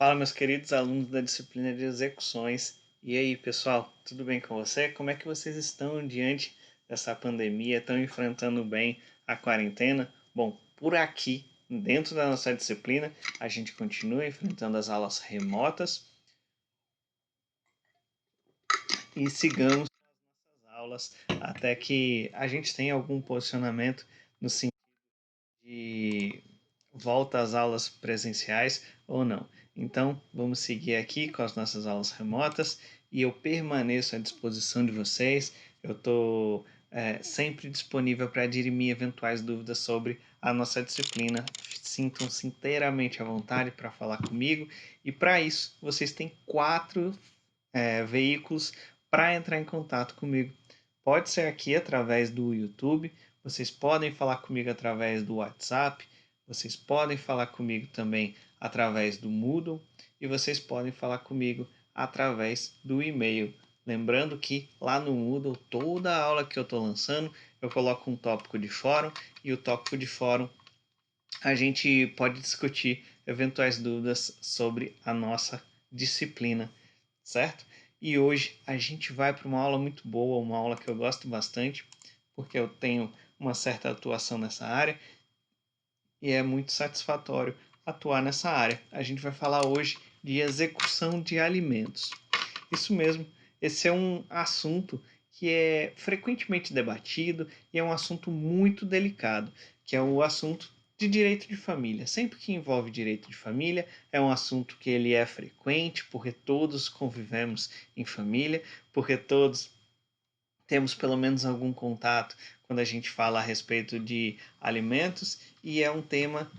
Fala, meus queridos alunos da disciplina de execuções. E aí, pessoal, tudo bem com você? Como é que vocês estão diante dessa pandemia? Estão enfrentando bem a quarentena? Bom, por aqui, dentro da nossa disciplina, a gente continua enfrentando as aulas remotas e sigamos as aulas até que a gente tenha algum posicionamento no sentido de volta às aulas presenciais ou não. Então, vamos seguir aqui com as nossas aulas remotas e eu permaneço à disposição de vocês. Eu estou sempre disponível para dirimir eventuais dúvidas sobre a nossa disciplina. Sintam-se inteiramente à vontade para falar comigo e para isso vocês têm quatro veículos para entrar em contato comigo. Pode ser aqui através do YouTube, vocês podem falar comigo através do WhatsApp, vocês podem falar comigo também através do Moodle e vocês podem falar comigo através do e-mail. Lembrando que lá no Moodle, toda a aula que eu estou lançando, eu coloco um tópico de fórum e o tópico de fórum a gente pode discutir eventuais dúvidas sobre a nossa disciplina, certo? E hoje a gente vai para uma aula muito boa, uma aula que eu gosto bastante, porque eu tenho uma certa atuação nessa área e é muito satisfatório atuar nessa área. A gente vai falar hoje de execução de alimentos. Isso mesmo, esse é um assunto que é frequentemente debatido e é um assunto muito delicado, que é o assunto de direito de família. Sempre que envolve direito de família, é um assunto que ele é frequente, porque todos convivemos em família, porque todos temos pelo menos algum contato quando a gente fala a respeito de alimentos e é um tema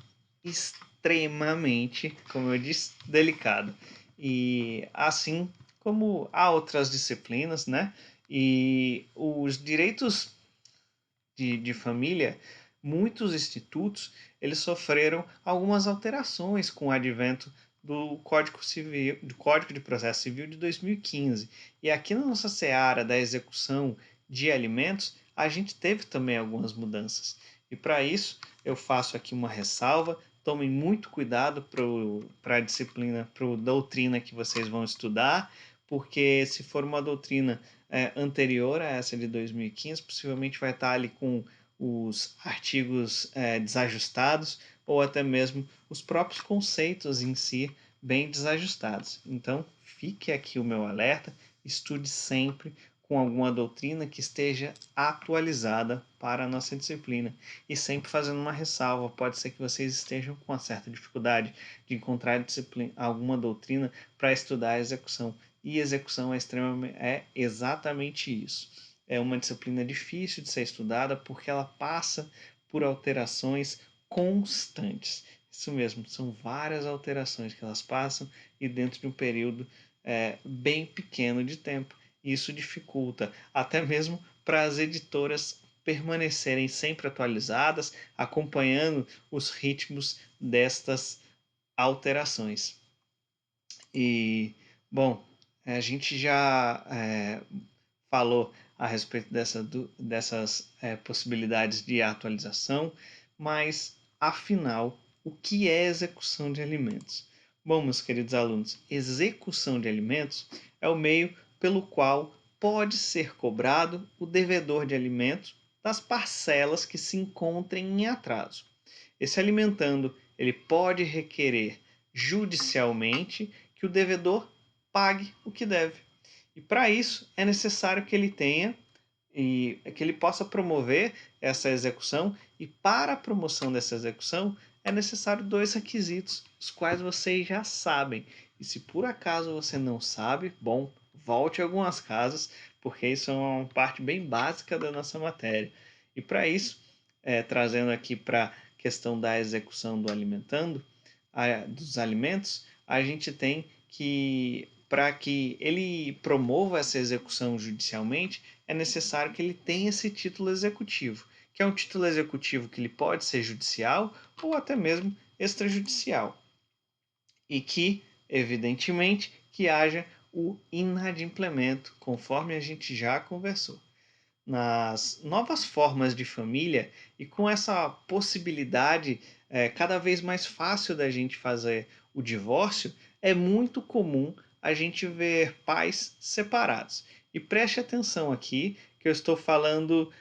extremamente, como eu disse, delicado. E assim como há outras disciplinas, né? E os direitos de família, muitos institutos, eles sofreram algumas alterações com o advento do Código Civil, do Código de Processo Civil de 2015. E aqui na nossa seara da execução de alimentos, a gente teve também algumas mudanças. E para isso, eu faço aqui uma ressalva. Tomem muito cuidado para a disciplina, para a doutrina que vocês vão estudar, porque se for uma doutrina anterior a essa de 2015, possivelmente vai estar ali com os artigos desajustados ou até mesmo os próprios conceitos em si bem desajustados. Então, fique aqui o meu alerta, estude sempre com alguma doutrina que esteja atualizada para a nossa disciplina. E sempre fazendo uma ressalva, pode ser que vocês estejam com uma certa dificuldade de encontrar alguma doutrina para estudar a execução. E execução é exatamente isso. É uma disciplina difícil de ser estudada porque ela passa por alterações constantes. Isso mesmo, são várias alterações que elas passam e dentro de um período bem pequeno de tempo. Isso dificulta até mesmo para as editoras permanecerem sempre atualizadas, acompanhando os ritmos destas alterações. E, bom, a gente já falou a respeito dessas possibilidades de atualização, mas, afinal, o que é execução de alimentos? Bom, meus queridos alunos, execução de alimentos é o meio pelo qual pode ser cobrado o devedor de alimentos das parcelas que se encontrem em atraso. Esse alimentando, ele pode requerer judicialmente que o devedor pague o que deve. E para isso é necessário que ele tenha e que ele possa promover essa execução, e para a promoção dessa execução é necessário dois requisitos, os quais vocês já sabem. E se por acaso você não sabe, bom, volte algumas casas, porque isso é uma parte bem básica da nossa matéria. E para isso, trazendo aqui para a questão da execução do alimentando, dos alimentos, a gente tem que, para que ele promova essa execução judicialmente, é necessário que ele tenha esse título executivo, que é um título executivo que ele pode ser judicial ou até mesmo extrajudicial. E que, evidentemente, que haja o inadimplemento, conforme a gente já conversou. Nas novas formas de família e com essa possibilidade cada vez mais fácil da gente fazer o divórcio, é muito comum a gente ver pais separados. E preste atenção aqui, que eu estou falando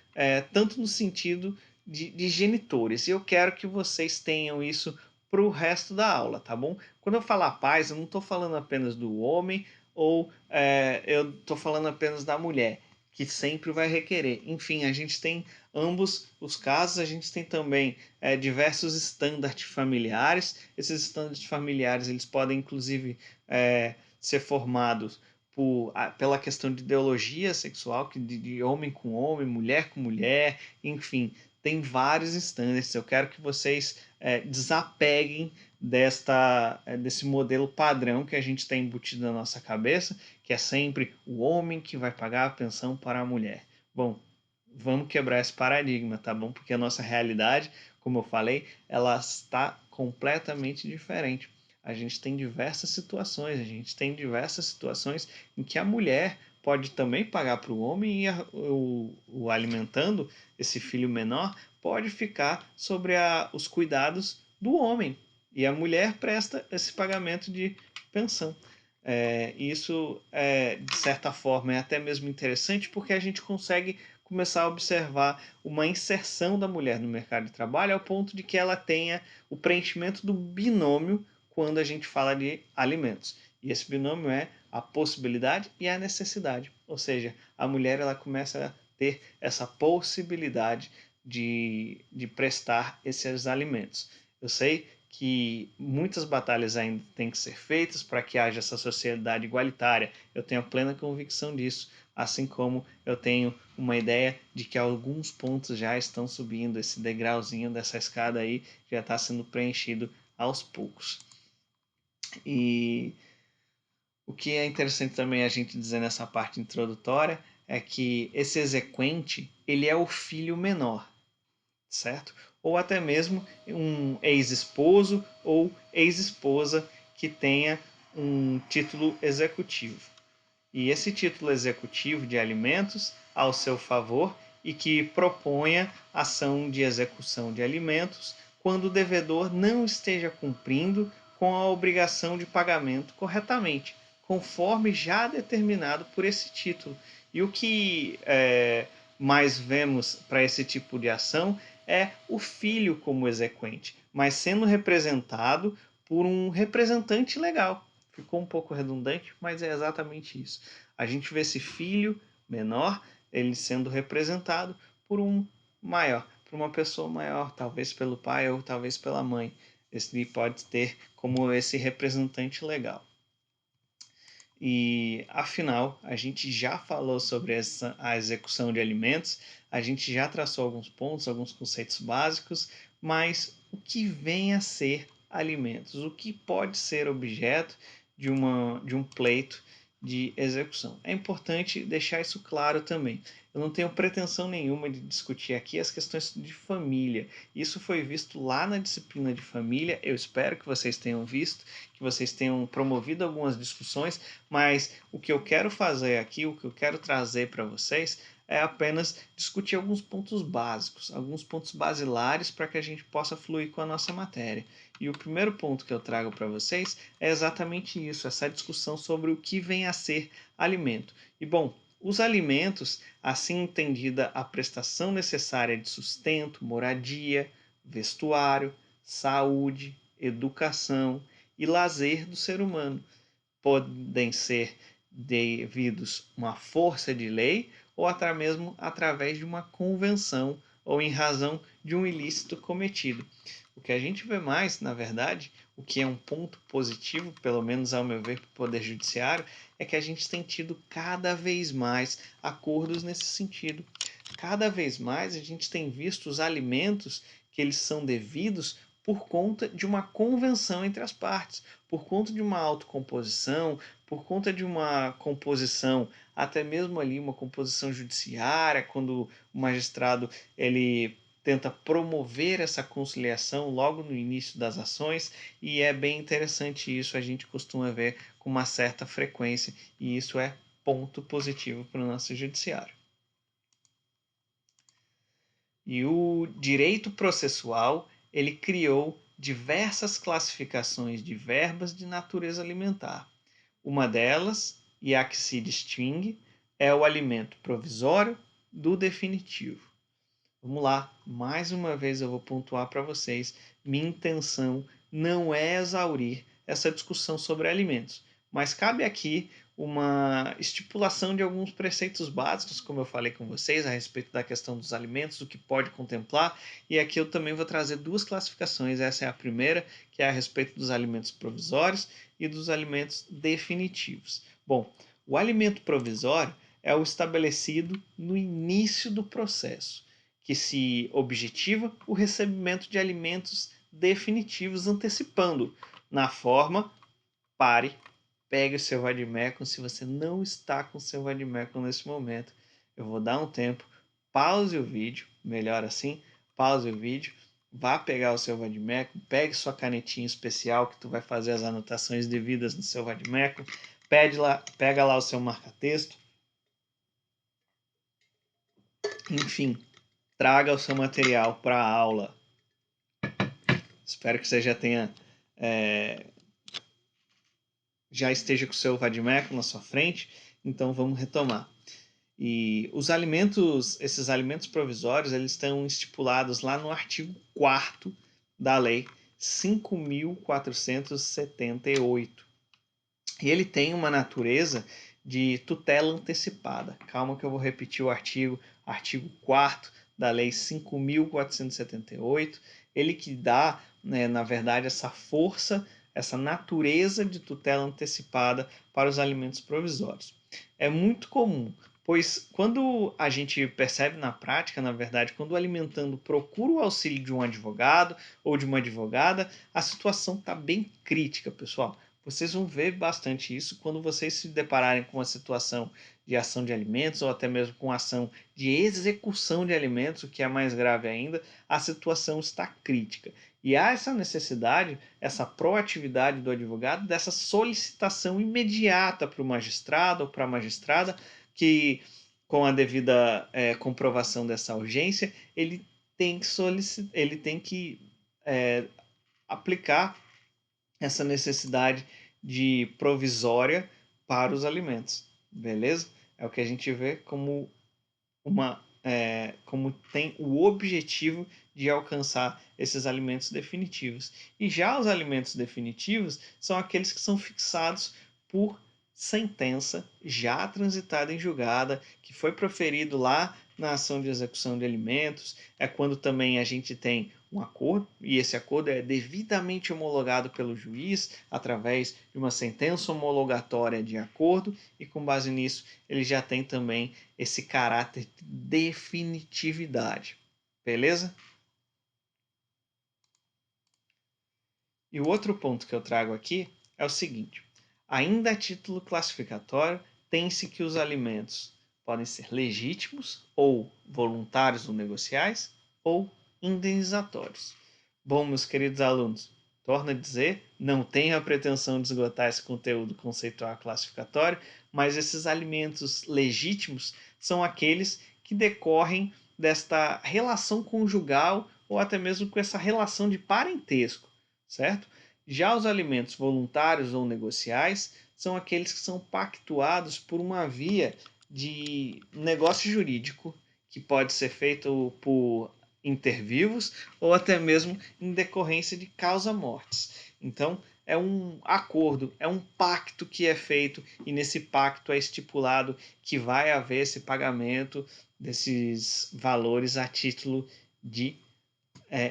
tanto no sentido de genitores. E eu quero que vocês tenham isso para o resto da aula, tá bom? Quando eu falar pais, eu não estou falando apenas do homem ou eu estou falando apenas da mulher, que sempre vai requerer. Enfim, a gente tem ambos os casos, a gente tem também diversos estándares familiares. Esses estándares familiares eles podem, inclusive, ser formados pela questão de ideologia sexual, de homem com homem, mulher com mulher, enfim, tem vários estándares. Eu quero que vocês desapeguem desse modelo padrão que a gente tem embutido na nossa cabeça, que é sempre o homem que vai pagar a pensão para a mulher. Bom, vamos quebrar esse paradigma, tá bom? Porque a nossa realidade, como eu falei, ela está completamente diferente. A gente tem diversas situações, em que a mulher pode também pagar para o homem e o alimentando esse filho menor pode ficar sobre os cuidados do homem e a mulher presta esse pagamento de pensão. Isso, de certa forma, é até mesmo interessante porque a gente consegue começar a observar uma inserção da mulher no mercado de trabalho ao ponto de que ela tenha o preenchimento do binômio quando a gente fala de alimentos. E esse binômio é a possibilidade e a necessidade. Ou seja, a mulher ela começa a ter essa possibilidade de prestar esses alimentos. Eu sei que muitas batalhas ainda têm que ser feitas para que haja essa sociedade igualitária. Eu tenho a plena convicção disso, assim como eu tenho uma ideia de que alguns pontos já estão subindo, esse degrauzinho dessa escada aí já está sendo preenchido aos poucos. E o que é interessante também a gente dizer nessa parte introdutória é que esse exequente, ele é o filho menor, certo? Ou até mesmo um ex-esposo ou ex-esposa que tenha um título executivo. E esse título executivo de alimentos ao seu favor e que proponha ação de execução de alimentos quando o devedor não esteja cumprindo com a obrigação de pagamento corretamente, conforme já determinado por esse título. E o que mais vemos para esse tipo de ação é o filho como exequente, mas sendo representado por um representante legal. Ficou um pouco redundante, mas é exatamente isso. A gente vê esse filho menor, ele sendo representado por um maior, por uma pessoa maior, talvez pelo pai ou talvez pela mãe. Esse pode ter como esse representante legal. E afinal, a gente já falou sobre a execução de alimentos, a gente já traçou alguns pontos, alguns conceitos básicos, mas o que vem a ser alimentos? O que pode ser objeto de um pleito de execução? É importante deixar isso claro também. Eu não tenho pretensão nenhuma de discutir aqui as questões de família. Isso foi visto lá na disciplina de família. Eu espero que vocês tenham visto, que vocês tenham promovido algumas discussões, mas o que eu quero fazer aqui, o que eu quero trazer para vocês é apenas discutir alguns pontos básicos, alguns pontos basilares para que a gente possa fluir com a nossa matéria. E o primeiro ponto que eu trago para vocês é exatamente isso, essa discussão sobre o que vem a ser alimento. E bom, os alimentos, assim entendida a prestação necessária de sustento, moradia, vestuário, saúde, educação e lazer do ser humano, podem ser devidos a uma força de lei ou até mesmo através de uma convenção ou em razão de um ilícito cometido. O que a gente vê mais, na verdade, o que é um ponto positivo, pelo menos ao meu ver, para o Poder Judiciário, é que a gente tem tido cada vez mais acordos nesse sentido. Cada vez mais a gente tem visto os alimentos que eles são devidos por conta de uma convenção entre as partes, por conta de uma autocomposição, por conta de uma composição, até mesmo ali uma composição judiciária, quando o magistrado ele tenta promover essa conciliação logo no início das ações, e é bem interessante isso, a gente costuma ver com uma certa frequência, e isso é ponto positivo para o nosso judiciário. E o direito processual, ele criou diversas classificações de verbas de natureza alimentar. Uma delas, e a que se distingue, é o alimento provisório do definitivo. Vamos lá, mais uma vez eu vou pontuar para vocês. Minha intenção não é exaurir essa discussão sobre alimentos, mas cabe aqui uma estipulação de alguns preceitos básicos, como eu falei com vocês, a respeito da questão dos alimentos, o que pode contemplar, e aqui eu também vou trazer duas classificações. Essa é a primeira, que é a respeito dos alimentos provisórios e dos alimentos definitivos. Bom, o alimento provisório é o estabelecido no início do processo, que se objetiva o recebimento de alimentos definitivos, antecipando na forma pare, pegue o seu vadimécum. Se você não está com o seu vadimécum nesse momento, eu vou dar um tempo, pause o vídeo, melhor assim, pause o vídeo, vá pegar o seu vadimécum, pegue sua canetinha especial que tu vai fazer as anotações devidas no seu vadimécum, pega lá o seu marca-texto, enfim, traga o seu material para a aula. Espero que você já tenha já esteja com o seu vadimécum na sua frente. Então vamos retomar. E esses alimentos provisórios, eles estão estipulados lá no artigo 4º da Lei 5.478. E ele tem uma natureza de tutela antecipada. Calma que eu vou repetir o artigo 4º da Lei 5.478. Ele que dá, né, na verdade, essa força, essa natureza de tutela antecipada para os alimentos provisórios. É muito comum, pois quando a gente percebe na prática, na verdade, quando o alimentando procura o auxílio de um advogado ou de uma advogada, a situação está bem crítica, pessoal. Vocês vão ver bastante isso quando vocês se depararem com uma situação de ação de alimentos ou até mesmo com ação de execução de alimentos, o que é mais grave ainda, a situação está crítica. E há essa necessidade, essa proatividade do advogado, dessa solicitação imediata para o magistrado ou para a magistrada, que com a devida comprovação dessa urgência, ele tem que aplicar essa necessidade de provisória para os alimentos, beleza? É o que a gente vê como como tem o objetivo de alcançar esses alimentos definitivos. E já os alimentos definitivos são aqueles que são fixados por sentença já transitada em julgada, que foi proferido lá na ação de execução de alimentos. É quando também a gente tem um acordo, e esse acordo é devidamente homologado pelo juiz através de uma sentença homologatória de acordo, e com base nisso ele já tem também esse caráter de definitividade. Beleza? E o outro ponto que eu trago aqui é o seguinte: ainda a título classificatório, tem-se que os alimentos podem ser legítimos ou voluntários ou negociais ou indenizatórios. Bom, meus queridos alunos, torno a dizer, não tenho a pretensão de esgotar esse conteúdo conceitual classificatório, mas esses alimentos legítimos são aqueles que decorrem desta relação conjugal ou até mesmo com essa relação de parentesco, certo? Já os alimentos voluntários ou negociais são aqueles que são pactuados por uma via de negócio jurídico, que pode ser feito por intervivos ou até mesmo em decorrência de causa-mortes. Então, é um acordo, é um pacto que é feito, e nesse pacto é estipulado que vai haver esse pagamento desses valores a título de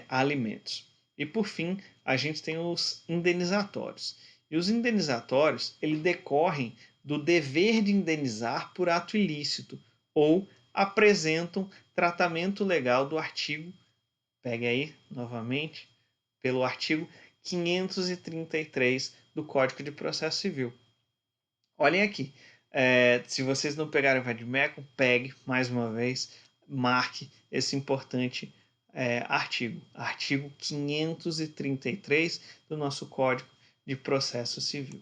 alimentos. E por fim, a gente tem os indenizatórios. E os indenizatórios, eles decorrem do dever de indenizar por ato ilícito ou apresentam tratamento legal do artigo, pegue aí novamente, pelo artigo 533 do Código de Processo Civil. Olhem aqui, se vocês não pegarem o vadimécum, pegue mais uma vez, marque esse importante artigo 533 do nosso Código de Processo Civil.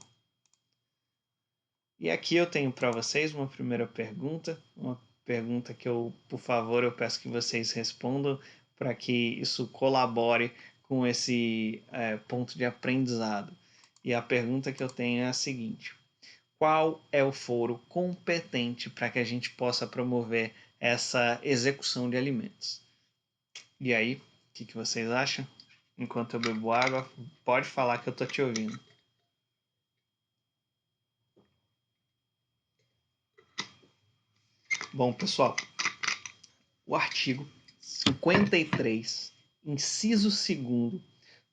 E aqui eu tenho para vocês uma primeira pergunta, uma pergunta que por favor, eu peço que vocês respondam para que isso colabore com esse ponto de aprendizado. E a pergunta que eu tenho é a seguinte: qual é o foro competente para que a gente possa promover essa execução de alimentos? E aí, o que vocês acham? Enquanto eu bebo água, pode falar que eu estou te ouvindo. Bom, pessoal, o artigo 53, inciso 2º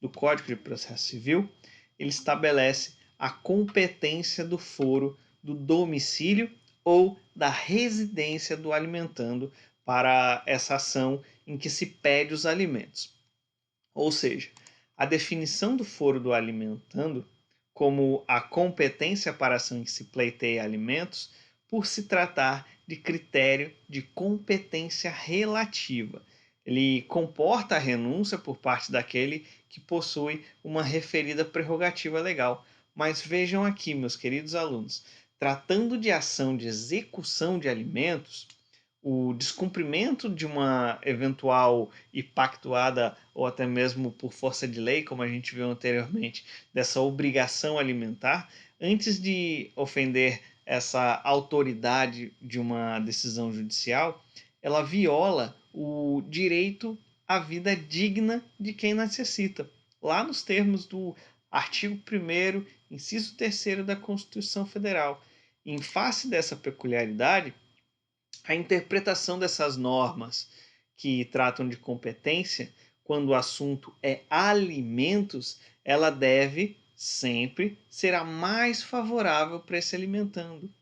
do Código de Processo Civil, ele estabelece a competência do foro do domicílio ou da residência do alimentando para essa ação em que se pede os alimentos. Ou seja, a definição do foro do alimentando como a competência para a ação em que se pleiteia alimentos por se tratar de critério de competência relativa. Ele comporta a renúncia por parte daquele que possui uma referida prerrogativa legal. Mas vejam aqui, meus queridos alunos, tratando de ação de execução de alimentos, o descumprimento de uma eventual e pactuada ou até mesmo por força de lei, como a gente viu anteriormente, dessa obrigação alimentar, antes de ofender essa autoridade de uma decisão judicial, ela viola o direito à vida digna de quem necessita. Lá nos termos do artigo 1º, inciso 3º da Constituição Federal. Em face dessa peculiaridade, a interpretação dessas normas que tratam de competência, quando o assunto é alimentos, ela deve sempre ser a mais favorável para esse alimentando.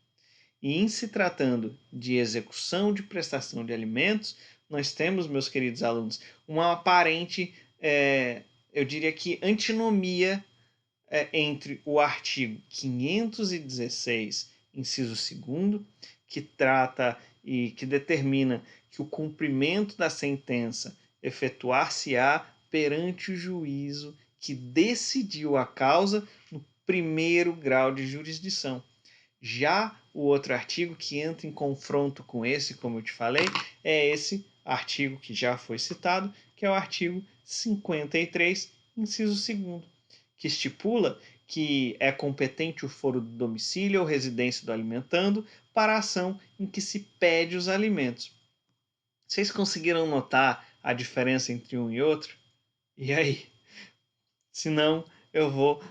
E em se tratando de execução de prestação de alimentos, nós temos, meus queridos alunos, uma aparente, eu diria que antinomia entre o artigo 516, inciso 2º, que trata e que determina que o cumprimento da sentença efetuar-se-á perante o juízo que decidiu a causa no primeiro grau de jurisdição. Já o outro artigo que entra em confronto com esse, como eu te falei, é esse artigo que já foi citado, que é o artigo 53, inciso 2º, que estipula que é competente o foro do domicílio ou residência do alimentando para a ação em que se pede os alimentos. Vocês conseguiram notar a diferença entre um e outro? E aí? Se não, eu vou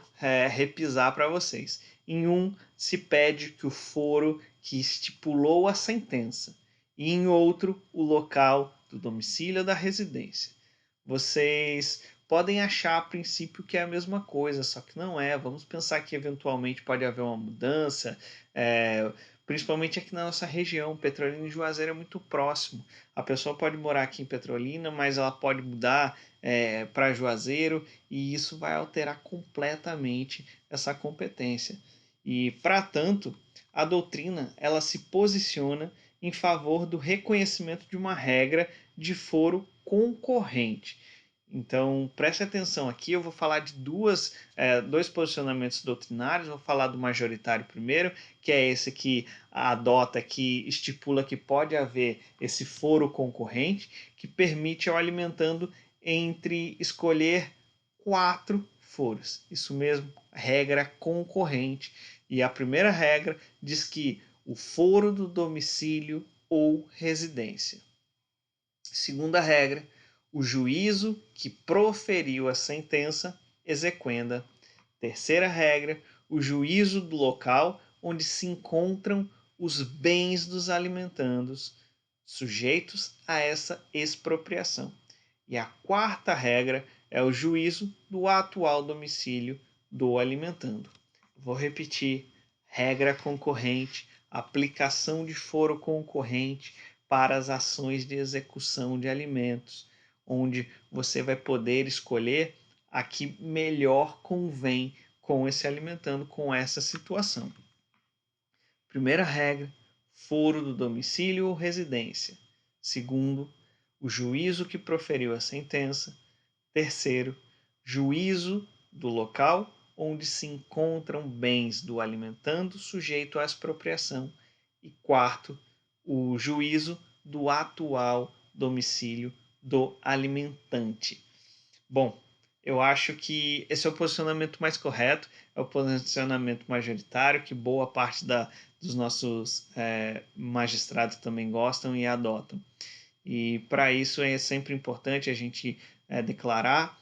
repisar para vocês. Em um, se pede que o foro que estipulou a sentença, e em outro, o local do domicílio ou da residência. Vocês podem achar a princípio que é a mesma coisa, só que não é. Vamos pensar que eventualmente pode haver uma mudança, principalmente aqui na nossa região. Petrolina e Juazeiro é muito próximo. A pessoa pode morar aqui em Petrolina, mas ela pode mudar para Juazeiro e isso vai alterar completamente essa competência. E, para tanto, a doutrina ela se posiciona em favor do reconhecimento de uma regra de foro concorrente. Então, preste atenção aqui, eu vou falar de dois posicionamentos doutrinários, vou falar do majoritário primeiro, que é esse que adota, que estipula que pode haver esse foro concorrente, que permite ao alimentando entre escolher 4 foros. Isso mesmo, regra concorrente. E a primeira regra diz que o foro do domicílio ou residência. Segunda regra, o juízo que proferiu a sentença exequenda. Terceira regra, o juízo do local onde se encontram os bens dos alimentandos, sujeitos a essa expropriação. E a quarta regra é o juízo do atual domicílio do alimentando. Vou repetir: regra concorrente, aplicação de foro concorrente para as ações de execução de alimentos, onde você vai poder escolher a que melhor convém com esse alimentando, com essa situação. Primeira regra, foro do domicílio ou residência. Segundo, o juízo que proferiu a sentença. Terceiro, juízo do local onde se encontram bens do alimentando sujeito à expropriação. E quarto, o juízo do atual domicílio do alimentante. Bom, Eu acho que esse é o posicionamento mais correto, é o posicionamento majoritário, que boa parte dos nossos magistrados também gostam e adotam. E para isso é sempre importante a gente declarar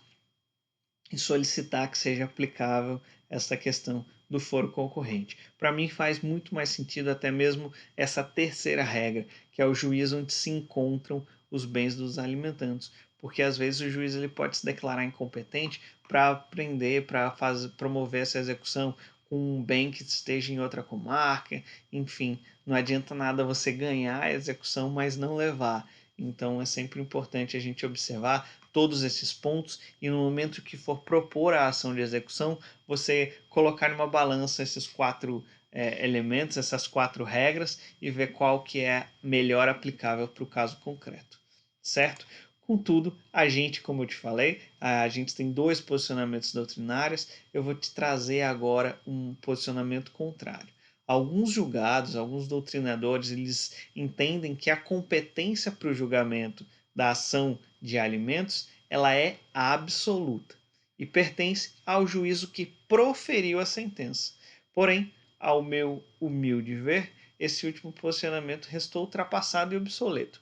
e solicitar que seja aplicável essa questão do foro concorrente. Para mim faz muito mais sentido até mesmo essa terceira regra, que é o juiz onde se encontram os bens dos alimentantes, porque às vezes o juiz ele pode se declarar incompetente para prender, para promover essa execução com um bem que esteja em outra comarca, enfim, não adianta nada você ganhar a execução, mas não levar. Então é sempre importante a gente observar todos esses pontos e no momento que for propor a ação de execução, você colocar em uma balança esses quatro elementos, essas quatro regras e ver qual que é melhor aplicável para o caso concreto, certo? Contudo, a gente, como eu te falei, a gente tem dois posicionamentos doutrinários, eu vou te trazer agora um posicionamento contrário. Alguns julgados, alguns doutrinadores, eles entendem que a competência para o julgamento da ação de alimentos ela é absoluta e pertence ao juízo que proferiu a sentença. Porém, ao meu humilde ver, esse último posicionamento restou ultrapassado e obsoleto,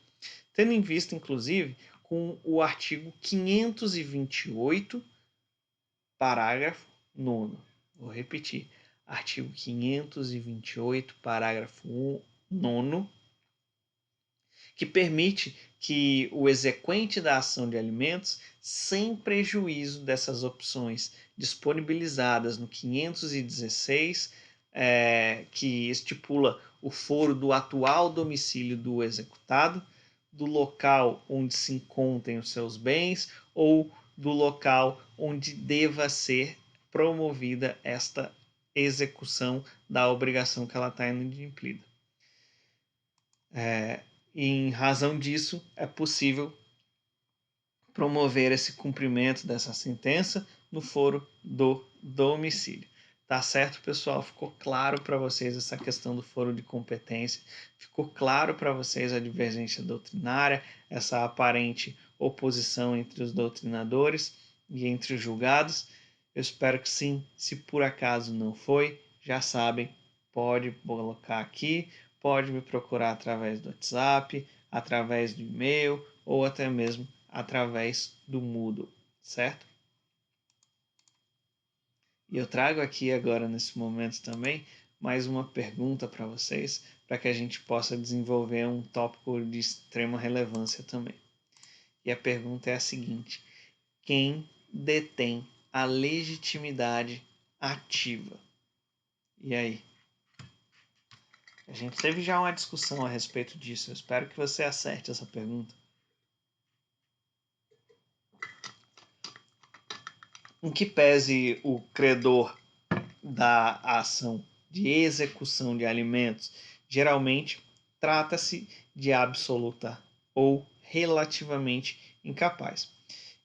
tendo em vista, inclusive, com o artigo 528, parágrafo 9º. Vou repetir. Artigo 528, parágrafo 9º, que permite que o exequente da ação de alimentos, sem prejuízo dessas opções disponibilizadas no 516, que estipula o foro do atual domicílio do executado, do local onde se encontrem os seus bens ou do local onde deva ser promovida esta execução da obrigação que ela está inadimplida. Em razão disso, é possível promover esse cumprimento dessa sentença no foro do domicílio. Tá certo, pessoal? Ficou claro para vocês essa questão do foro de competência? Ficou claro para vocês a divergência doutrinária, essa aparente oposição entre os doutrinadores e entre os julgados? Eu espero que sim. Se por acaso não foi, já sabem, pode colocar aqui, pode me procurar através do WhatsApp, através do e-mail ou até mesmo através do Moodle, certo? E eu trago aqui agora, nesse momento também, mais uma pergunta para vocês, para que a gente possa desenvolver um tópico de extrema relevância também. E a pergunta é a seguinte: quem detém a legitimidade ativa? E aí? A gente teve já uma discussão a respeito disso. Eu espero que você acerte essa pergunta. Em que pese o credor da ação de execução de alimentos, geralmente trata-se de absoluta ou relativamente incapaz.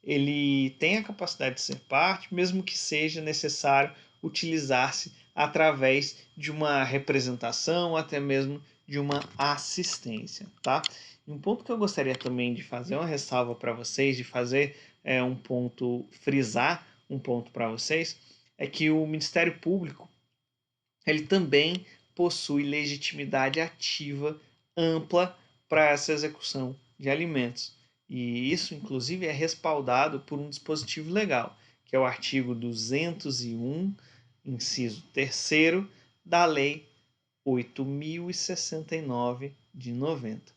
Ele tem a capacidade de ser parte, mesmo que seja necessário utilizar-se através de uma representação, até mesmo de uma assistência, tá? E um ponto que eu gostaria também de fazer uma ressalva para vocês, de fazer um ponto, frisar um ponto para vocês, é que o Ministério Público ele também possui legitimidade ativa ampla para essa execução de alimentos. E isso, inclusive, é respaldado por um dispositivo legal, que é o artigo 201, inciso 3º da Lei 8.069 de 90,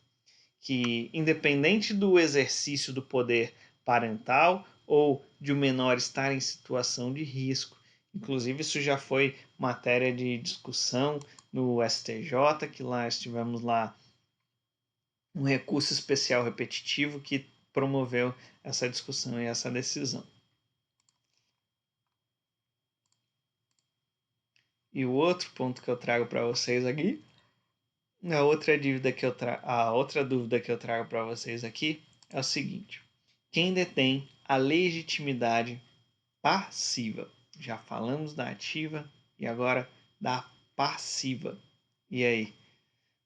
que, independente do exercício do poder parental ou de o menor estar em situação de risco, inclusive isso já foi matéria de discussão no STJ, que lá estivemos lá um recurso especial repetitivo que promoveu essa discussão e essa decisão. E o outro ponto que eu trago para vocês aqui, a outra dúvida que eu trago para vocês aqui é o seguinte: quem detém a legitimidade passiva? Já falamos da ativa e agora da passiva. E aí?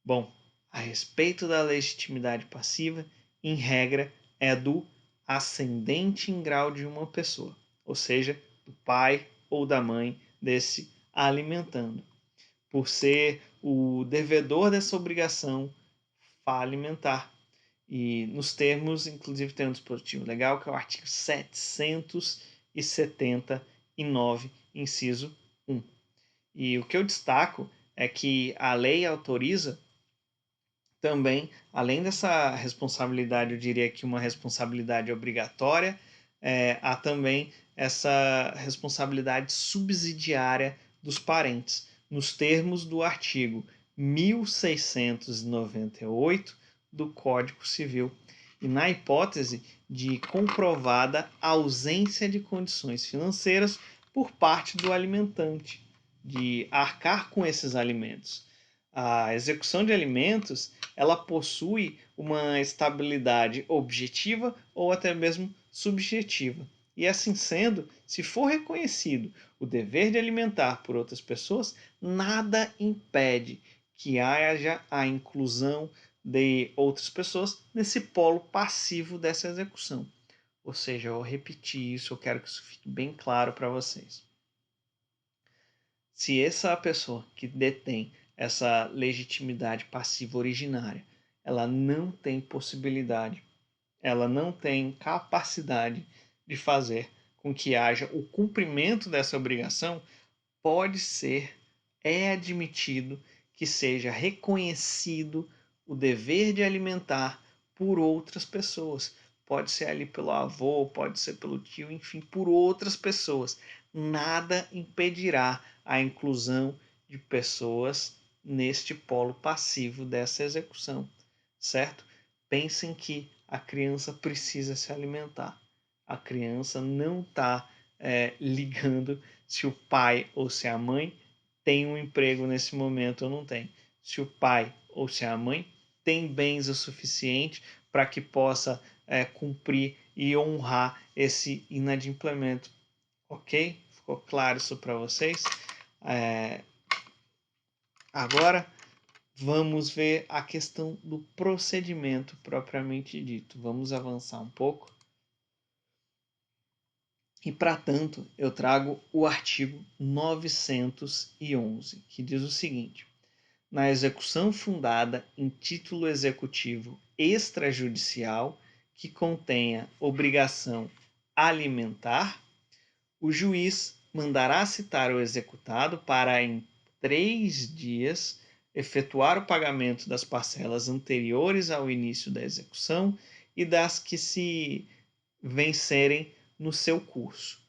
Bom, a respeito da legitimidade passiva, em regra, é do ascendente em grau de uma pessoa. ou seja, do pai ou da mãe desse alimentando. Por ser o devedor dessa obrigação falimentar. E nos termos, inclusive, tem um dispositivo legal, que é o artigo 779, inciso 1. E o que eu destaco é que a lei autoriza também, além dessa responsabilidade, eu diria que uma responsabilidade obrigatória, há também essa responsabilidade subsidiária dos parentes, nos termos do artigo 1698 do Código Civil, e na hipótese de comprovada ausência de condições financeiras por parte do alimentante, de arcar com esses alimentos. A execução de alimentos, ela possui uma estabilidade objetiva ou até mesmo subjetiva. E assim sendo, se for reconhecido o dever de alimentar por outras pessoas, nada impede que haja a inclusão de outras pessoas nesse polo passivo dessa execução. Ou seja, eu vou repetir isso, eu quero que isso fique bem claro para vocês. Se essa pessoa que detém essa legitimidade passiva originária, ela não tem possibilidade, ela não tem capacidade de fazer com que haja o cumprimento dessa obrigação, pode ser, é admitido que seja reconhecido o dever de alimentar por outras pessoas. Pode ser ali pelo avô, pode ser pelo tio, enfim, por outras pessoas. Nada impedirá a inclusão de pessoas neste polo passivo dessa execução, certo? Pensem que a criança precisa se alimentar. A criança não está ligando se o pai ou se a mãe tem um emprego nesse momento ou não tem. Se o pai ou se a mãe tem bens o suficiente para que possa cumprir e honrar esse inadimplemento. Ok? Ficou claro isso para vocês? Agora vamos ver a questão do procedimento propriamente dito. Vamos avançar um pouco. E, para tanto, eu trago o artigo 911, que diz o seguinte: na execução fundada em título executivo extrajudicial que contenha obrigação alimentar, o juiz mandará citar o executado para, em 3 dias, efetuar o pagamento das parcelas anteriores ao início da execução e das que se vencerem no seu curso,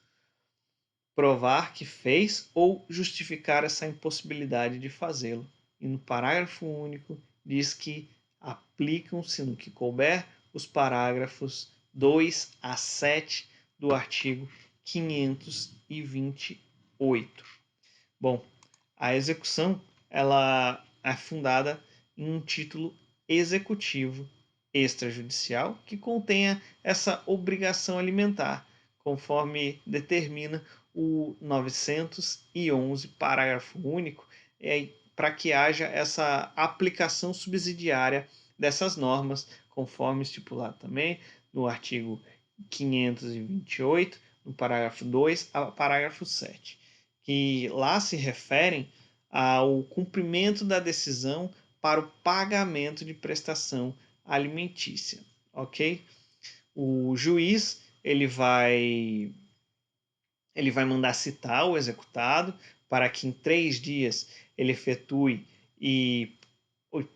provar que fez ou justificar essa impossibilidade de fazê-lo. E no parágrafo único diz que aplicam-se no que couber os parágrafos 2 a 7 do artigo 528. Bom, a execução ela é fundada em um título executivo extrajudicial que contenha essa obrigação alimentar, conforme determina o 911, parágrafo único, para que haja essa aplicação subsidiária dessas normas, conforme estipulado também no artigo 528, no parágrafo 2 ao parágrafo 7, que lá se referem ao cumprimento da decisão para o pagamento de prestação alimentícia, ok? O juiz ele vai mandar citar o executado para que em 3 dias ele efetue e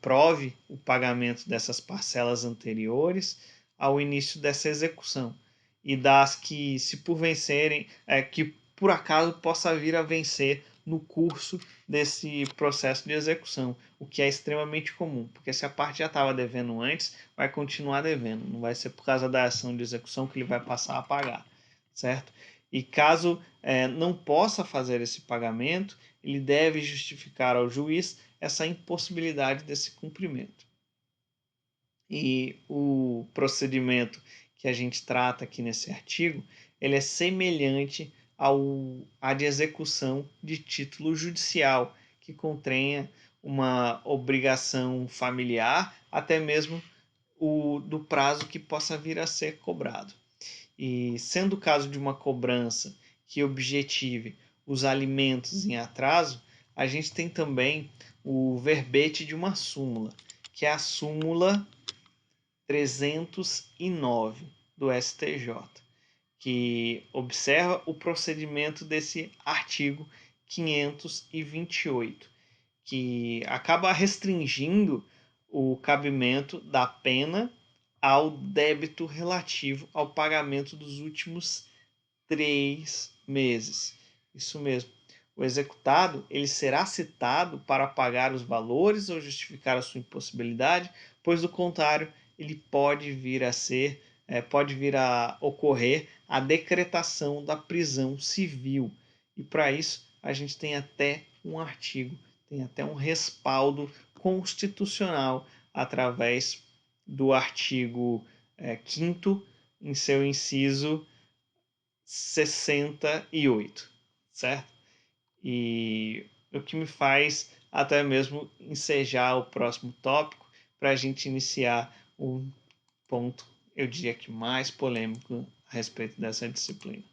prove o pagamento dessas parcelas anteriores ao início dessa execução e das que se por vencerem, que por acaso possa vir a vencer no curso desse processo de execução, o que é extremamente comum, porque se a parte já estava devendo antes, vai continuar devendo, não vai ser por causa da ação de execução que ele vai passar a pagar, certo? E caso não possa fazer esse pagamento, ele deve justificar ao juiz essa impossibilidade desse cumprimento. E o procedimento que a gente trata aqui nesse artigo, ele é semelhante à de execução de título judicial, que contém uma obrigação familiar, até mesmo do prazo que possa vir a ser cobrado. e sendo o caso de uma cobrança que objetive os alimentos em atraso, a gente tem também o verbete de uma súmula, que é a súmula 309 do STJ, que observa o procedimento desse artigo 528, que acaba restringindo o cabimento da pena ao débito relativo ao pagamento dos últimos 3 meses. Isso mesmo. O executado ele será citado para pagar os valores ou justificar a sua impossibilidade, pois do contrário ele pode vir a ocorrer a decretação da prisão civil. E para isso a gente tem até um artigo, tem até um respaldo constitucional através do artigo 5º em seu inciso 68, certo? E o que me faz até mesmo ensejar o próximo tópico para a gente iniciar um ponto, eu diria que mais polêmico a respeito dessa disciplina.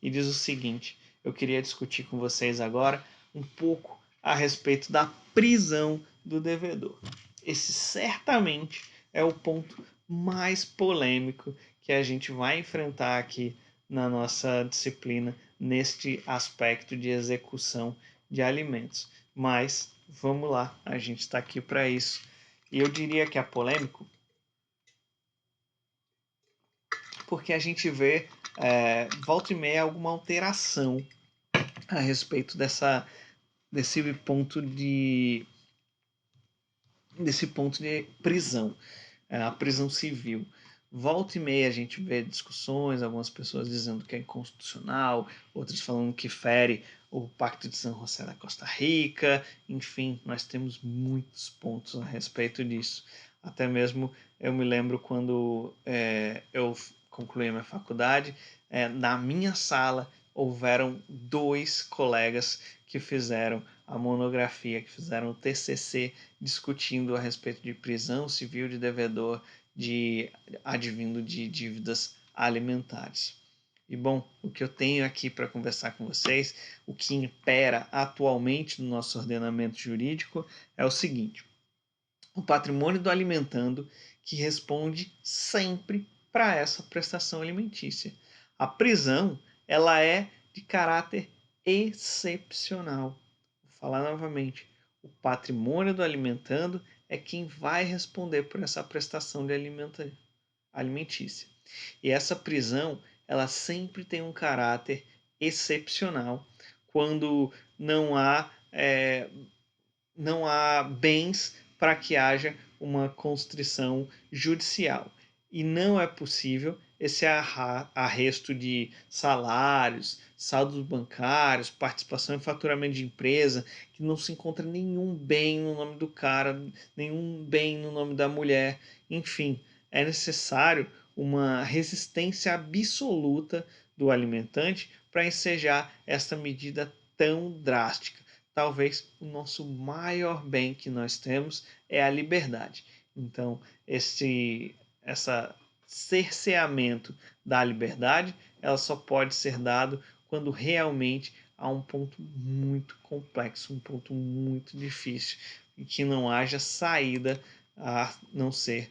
E diz o seguinte: eu queria discutir com vocês agora um pouco a respeito da prisão do devedor. Esse certamente é o ponto mais polêmico que a gente vai enfrentar aqui na nossa disciplina neste aspecto de execução de alimentos. Mas vamos lá, a gente está aqui para isso. E eu diria que é polêmico porque a gente vê volta e meia alguma alteração a respeito desse ponto de prisão, a prisão civil. Volta e meia a gente vê discussões, algumas pessoas dizendo que é inconstitucional, outras falando que fere o Pacto de San José da Costa Rica, enfim, nós temos muitos pontos a respeito disso. Até mesmo eu me lembro quando eu concluí a minha faculdade, na minha sala houveram 2 colegas que fizeram a monografia, que fizeram o TCC discutindo a respeito de prisão civil de devedor advindo de dívidas alimentares. E bom, o que eu tenho aqui para conversar com vocês, o que impera atualmente no nosso ordenamento jurídico é o seguinte: o patrimônio do alimentando que responde sempre para essa prestação alimentícia. A prisão, ela é de caráter excepcional. Vou falar novamente. O patrimônio do alimentando é quem vai responder por essa prestação de alimentícia. E essa prisão, ela sempre tem um caráter excepcional quando não há bens para que haja uma constrição judicial. E não é possível esse arresto de salários, saldos bancários, participação em faturamento de empresa, que não se encontra nenhum bem no nome do cara, nenhum bem no nome da mulher. Enfim, é necessário uma resistência absoluta do alimentante para ensejar esta medida tão drástica. Talvez o nosso maior bem que nós temos é a liberdade. Então, esse cerceamento da liberdade, ela só pode ser dado quando realmente há um ponto muito complexo, um ponto muito difícil, e que não haja saída a não ser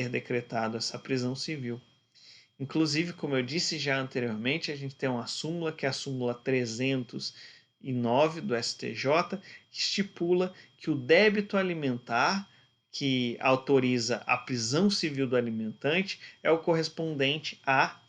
decretado essa prisão civil. Inclusive, como eu disse já anteriormente, a gente tem uma súmula, que é a súmula 309 do STJ, que estipula que o débito alimentar que autoriza a prisão civil do alimentante é o correspondente a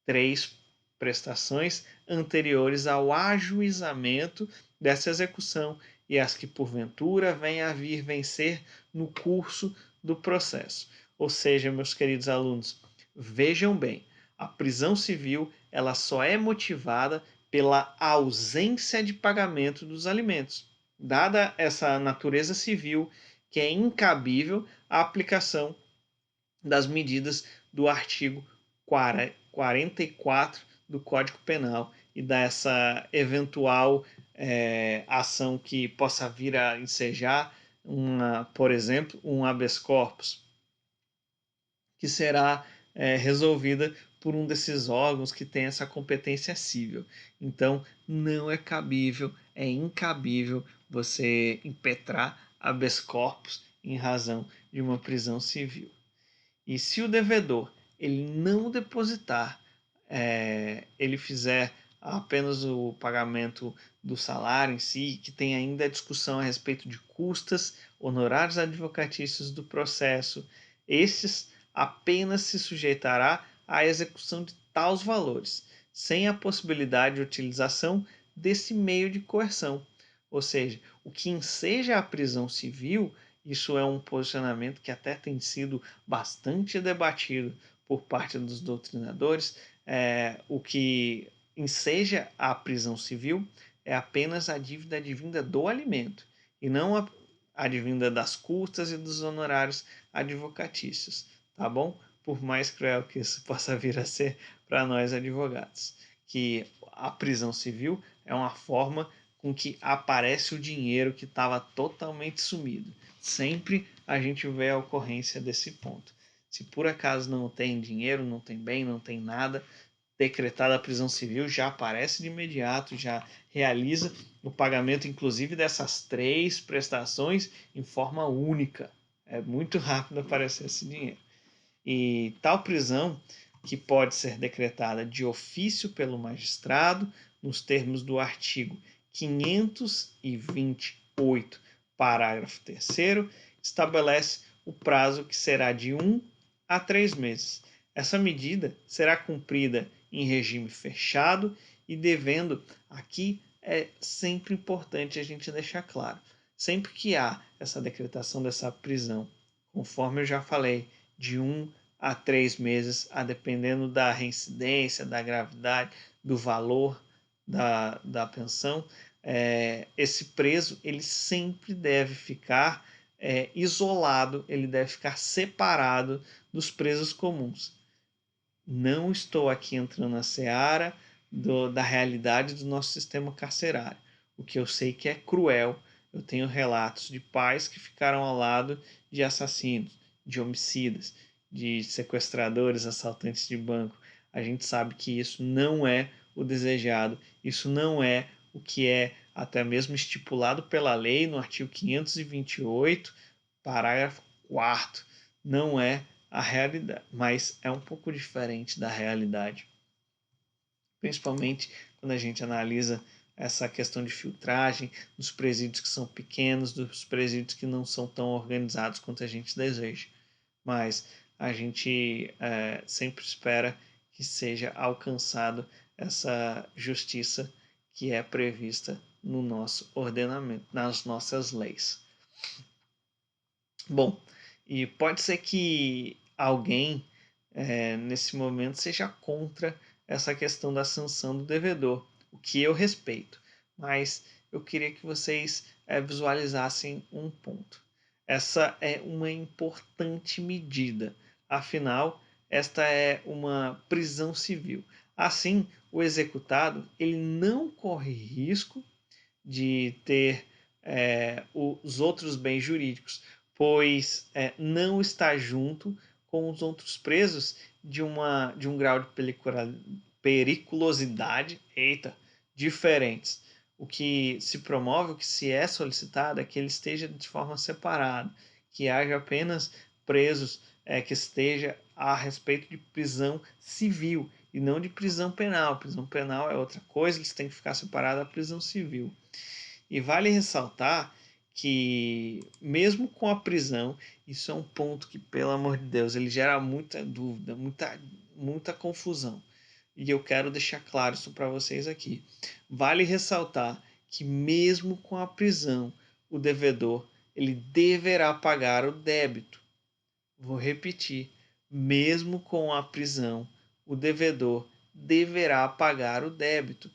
3 prestações anteriores ao ajuizamento dessa execução e as que porventura venham a vir vencer no curso do processo. Ou seja, meus queridos alunos, vejam bem, a prisão civil ela só é motivada pela ausência de pagamento dos alimentos. Dada essa natureza civil, que é incabível a aplicação das medidas do artigo 44 do Código Penal e dessa eventual ação que possa vir a ensejar, por exemplo, um habeas corpus, que será resolvida por um desses órgãos que tem essa competência civil. Então, não é cabível, é incabível você impetrar habeas corpus em razão de uma prisão civil. E se o devedor ele não depositar, ele fizer apenas o pagamento do salário em si, que tem ainda a discussão a respeito de custas, honorários advocatícios do processo, estes apenas se sujeitará à execução de tais valores, sem a possibilidade de utilização desse meio de coerção. Ou seja, o que enseja a prisão civil, isso é um posicionamento que até tem sido bastante debatido por parte dos doutrinadores, o que enseja a prisão civil é apenas a dívida advinda do alimento e não a advinda das custas e dos honorários advocatícios, tá bom? Por mais cruel que isso possa vir a ser para nós advogados, que a prisão civil é uma forma com que aparece o dinheiro que estava totalmente sumido. Sempre a gente vê a ocorrência desse ponto. Se por acaso não tem dinheiro, não tem bem, não tem nada, decretada a prisão civil, já aparece de imediato, já realiza o pagamento, inclusive, dessas 3 prestações em forma única. É muito rápido aparecer esse dinheiro. E tal prisão, que pode ser decretada de ofício pelo magistrado, nos termos do artigo 528, parágrafo 3º, estabelece o prazo que será de 1 a 3 meses. Essa medida será cumprida em regime fechado e devendo, aqui é sempre importante a gente deixar claro, sempre que há essa decretação dessa prisão, conforme eu já falei, de 1 a 3 meses, a dependendo da reincidência, da gravidade, do valor da pensão, esse preso ele sempre deve ficar isolado, ele deve ficar separado dos presos comuns. Não estou aqui entrando na seara da realidade do nosso sistema carcerário. O que eu sei que é cruel, eu tenho relatos de pais que ficaram ao lado de assassinos, de homicidas, de sequestradores, assaltantes de banco. A gente sabe que isso não é o desejado, isso não é o que é até mesmo estipulado pela lei no artigo 528, parágrafo 4º. Não é a realidade, mas é um pouco diferente da realidade, principalmente quando a gente analisa essa questão de filtragem dos presídios que são pequenos, dos presídios que não são tão organizados quanto a gente deseja. Mas a gente sempre espera que seja alcançado essa justiça que é prevista no nosso ordenamento, nas nossas leis. Bom, e pode ser que alguém nesse momento seja contra essa questão da sanção do devedor, o que eu respeito, mas eu queria que vocês visualizassem um ponto. Essa é uma importante medida, afinal, esta é uma prisão civil. Assim, o executado ele não corre risco de ter os outros bens jurídicos, pois não está junto com os outros presos de um grau de periculosidade diferentes. O que se promove, o que se é solicitado é que ele esteja de forma separada, que haja apenas presos que esteja a respeito de prisão civil e não de prisão penal. Prisão penal é outra coisa, eles têm que ficar separados da prisão civil. E vale ressaltar que, mesmo com a prisão, isso é um ponto que, pelo amor de Deus, ele gera muita dúvida, muita confusão. E eu quero deixar claro isso para vocês aqui. Vale ressaltar que, mesmo com a prisão, o devedor ele deverá pagar o débito. Vou repetir: mesmo com a prisão, o devedor deverá pagar o débito.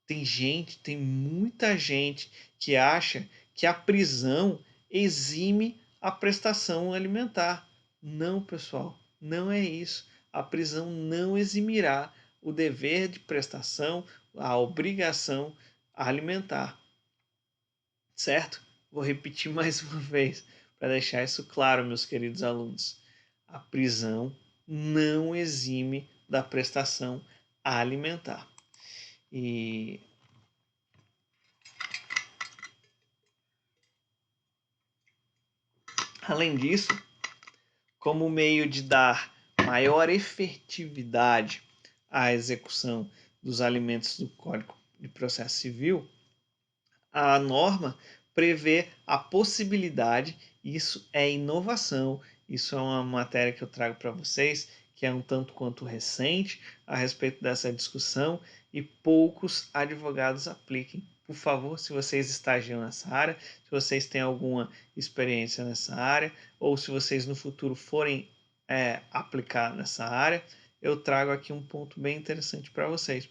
Tem muita gente que acha que a prisão exime a prestação alimentar. Não, pessoal, não é isso. A prisão não eximirá o dever de prestação, a obrigação alimentar. Certo? Vou repetir mais uma vez para deixar isso claro, meus queridos alunos. A prisão não exime da prestação alimentar. E além disso, como meio de dar maior efetividade à execução dos alimentos do Código de Processo Civil, a norma prevê a possibilidade, isso é inovação, isso é uma matéria que eu trago para vocês, que é um tanto quanto recente a respeito dessa discussão e poucos advogados apliquem. Por favor, se vocês estagiam nessa área, se vocês têm alguma experiência nessa área, ou se vocês no futuro forem aplicar nessa área, eu trago aqui um ponto bem interessante para vocês,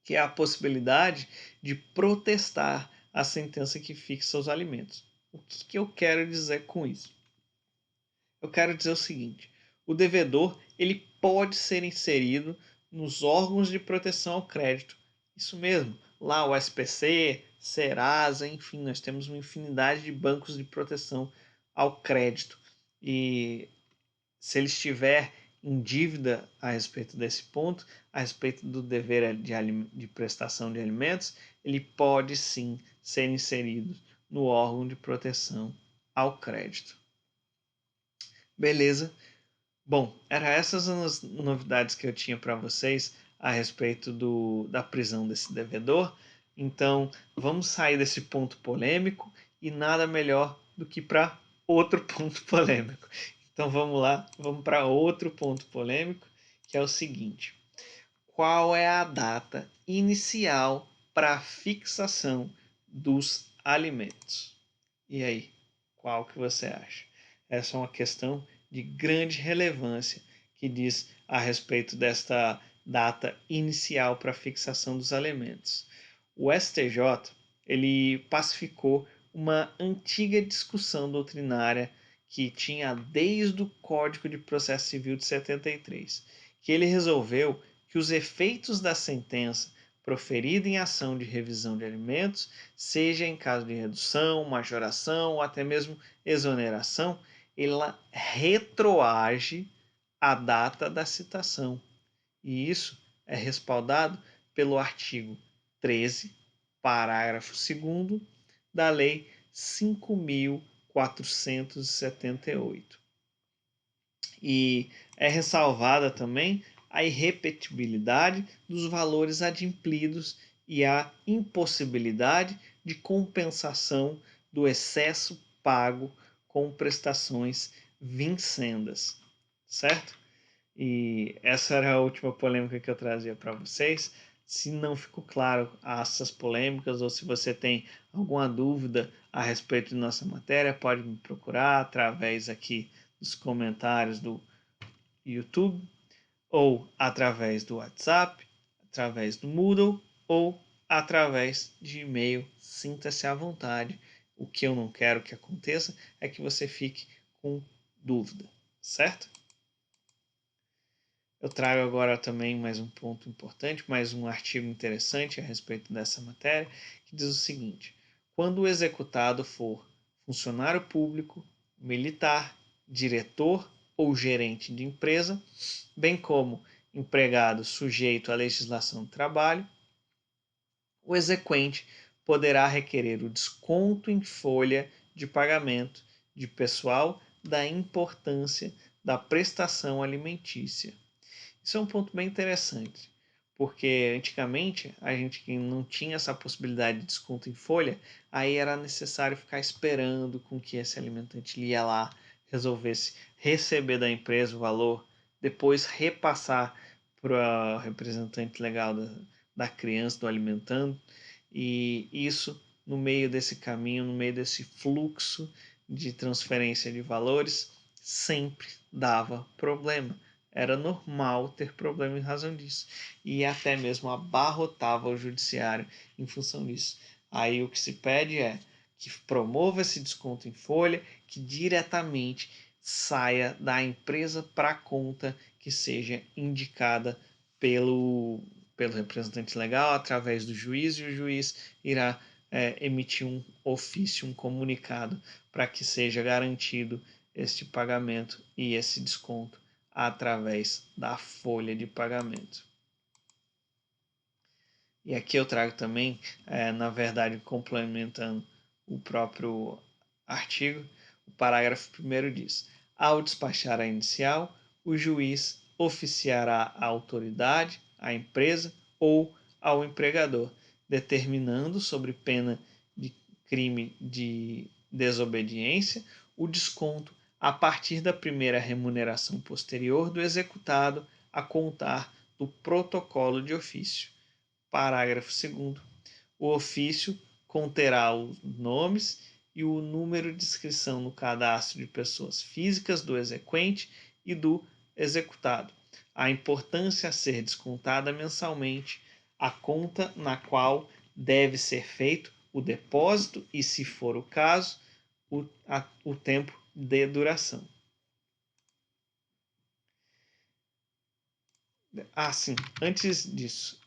que é a possibilidade de protestar a sentença que fixa os alimentos. O que eu quero dizer com isso? Eu quero dizer o seguinte: o devedor ele pode ser inserido nos órgãos de proteção ao crédito. Isso mesmo, lá o SPC, Serasa, enfim, nós temos uma infinidade de bancos de proteção ao crédito. E se ele estiver em dívida a respeito desse ponto, a respeito do dever de prestação de alimentos, ele pode sim ser inserido no órgão de proteção ao crédito. Beleza? Bom, eram essas as novidades que eu tinha para vocês a respeito da prisão desse devedor. Então, vamos sair desse ponto polêmico e nada melhor do que para outro ponto polêmico. Então, vamos lá, vamos para outro ponto polêmico, que é o seguinte: qual é a data inicial para a fixação dos alimentos? E aí, qual que você acha? Essa é uma questão de grande relevância que diz a respeito desta data inicial para a fixação dos alimentos. O STJ ele pacificou uma antiga discussão doutrinária que tinha desde o Código de Processo Civil de 73, que ele resolveu que os efeitos da sentença proferida em ação de revisão de alimentos, seja em caso de redução, majoração ou até mesmo exoneração, ela retroage à data da citação. E isso é respaldado pelo artigo 13, parágrafo 2º da Lei 5.478. E é ressalvada também a irrepetibilidade dos valores adimplidos e a impossibilidade de compensação do excesso pago com prestações vincendas, certo? E essa era a última polêmica que eu trazia para vocês. Se não ficou claro essas polêmicas ou se você tem alguma dúvida a respeito de nossa matéria, pode me procurar através aqui dos comentários do YouTube ou através do WhatsApp, através do Moodle ou através de e-mail. Sinta-se à vontade. O que eu não quero que aconteça é que você fique com dúvida, certo? Eu trago agora também mais um ponto importante, mais um artigo interessante a respeito dessa matéria, que diz o seguinte: quando o executado for funcionário público, militar, diretor ou gerente de empresa, bem como empregado sujeito à legislação do trabalho, o exequente poderá requerer o desconto em folha de pagamento de pessoal da importância da prestação alimentícia. Isso é um ponto bem interessante, porque antigamente a gente que não tinha essa possibilidade de desconto em folha, aí era necessário ficar esperando com que esse alimentante ia lá, resolvesse receber da empresa o valor, depois repassar para o representante legal da criança, do alimentando, e isso no meio desse caminho, no meio desse fluxo de transferência de valores, sempre dava problema. Era normal ter problema em razão disso. E até mesmo abarrotava o judiciário em função disso. Aí o que se pede é que promova esse desconto em folha, que diretamente saia da empresa para a conta que seja indicada pelo representante legal através do juiz, e o juiz irá emitir um ofício, um comunicado para que seja garantido este pagamento e esse desconto através da folha de pagamento. E aqui eu trago também, na verdade, complementando o próprio artigo, o parágrafo 1º diz: ao despachar a inicial, o juiz oficiará a autoridade, a empresa ou ao empregador, determinando, sob pena de crime de desobediência, o desconto a partir da primeira remuneração posterior do executado a contar do protocolo de ofício. Parágrafo 2º. O ofício conterá os nomes e o número de inscrição no cadastro de pessoas físicas do exequente e do executado, a importância a ser descontada mensalmente, a conta na qual deve ser feito o depósito e, se for o caso, o tempo de duração. Sim, antes disso,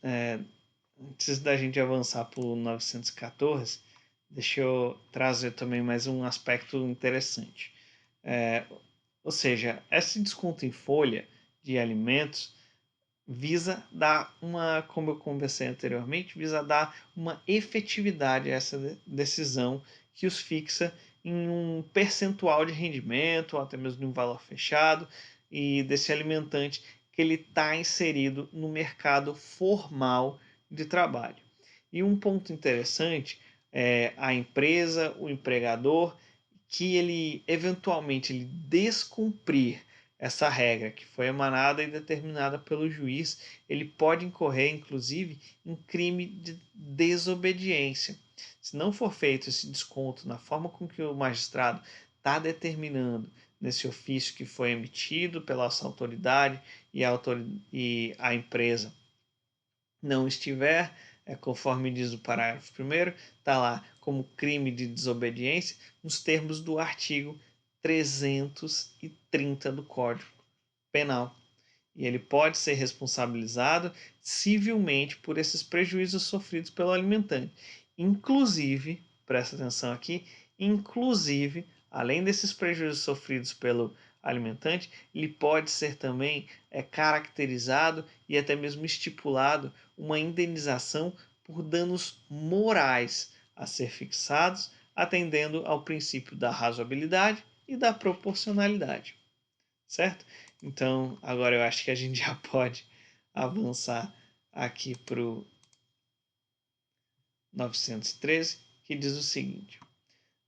antes da gente avançar para o 914, deixa eu trazer também mais um aspecto interessante. Ou seja, esse desconto em folha de alimentos visa dar uma, como eu conversei anteriormente, visa dar uma efetividade a essa decisão que os fixa em um percentual de rendimento, ou até mesmo em um valor fechado, e desse alimentante que ele está inserido no mercado formal de trabalho. E um ponto interessante é a empresa, o empregador, que ele eventualmente ele descumprir essa regra que foi emanada e determinada pelo juiz, ele pode incorrer, inclusive, em crime de desobediência. Se não for feito esse desconto na forma com que o magistrado está determinando nesse ofício que foi emitido pela essa autoridade e a empresa não estiver, conforme diz o parágrafo 1º, está lá como crime de desobediência nos termos do artigo 330 do Código Penal. E ele pode ser responsabilizado civilmente por esses prejuízos sofridos pelo alimentante. Inclusive, presta atenção aqui, inclusive, além desses prejuízos sofridos pelo alimentante, ele pode ser também caracterizado e até mesmo estipulado uma indenização por danos morais a ser fixados, atendendo ao princípio da razoabilidade e da proporcionalidade. Certo? Então, agora eu acho que a gente já pode avançar aqui para o 913, que diz o seguinte: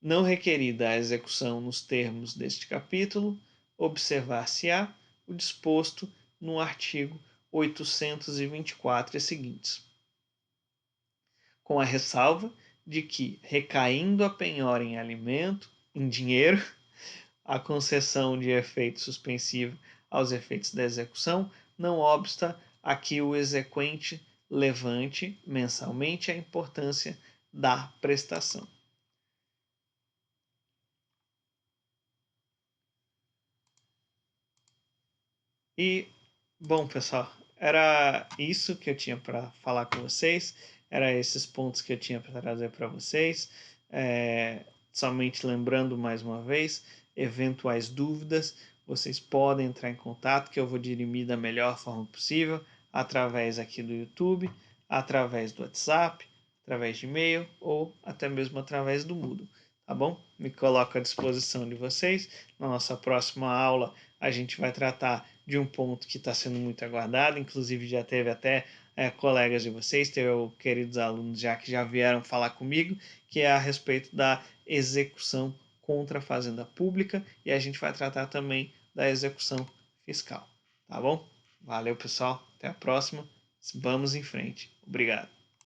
não requerida a execução nos termos deste capítulo, observar-se-á o disposto no artigo 824 e seguintes, com a ressalva de que, recaindo a penhora em alimento, em dinheiro, a concessão de efeito suspensivo aos efeitos da execução, não obsta a que o exequente levante mensalmente a importância da prestação. E, bom, pessoal, era isso que eu tinha para falar com vocês, era esses pontos que eu tinha para trazer para vocês. Somente lembrando mais uma vez, eventuais dúvidas, vocês podem entrar em contato, que eu vou dirimir da melhor forma possível, através aqui do YouTube, através do WhatsApp, através de e-mail ou até mesmo através do Moodle, tá bom? Me coloco à disposição de vocês. Na nossa próxima aula, a gente vai tratar de um ponto que está sendo muito aguardado, inclusive já teve até colegas de vocês, teve queridos alunos já que já vieram falar comigo, que é a respeito da execução contra a fazenda pública, e a gente vai tratar também da execução fiscal, tá bom? Valeu, pessoal, até a próxima, vamos em frente, obrigado.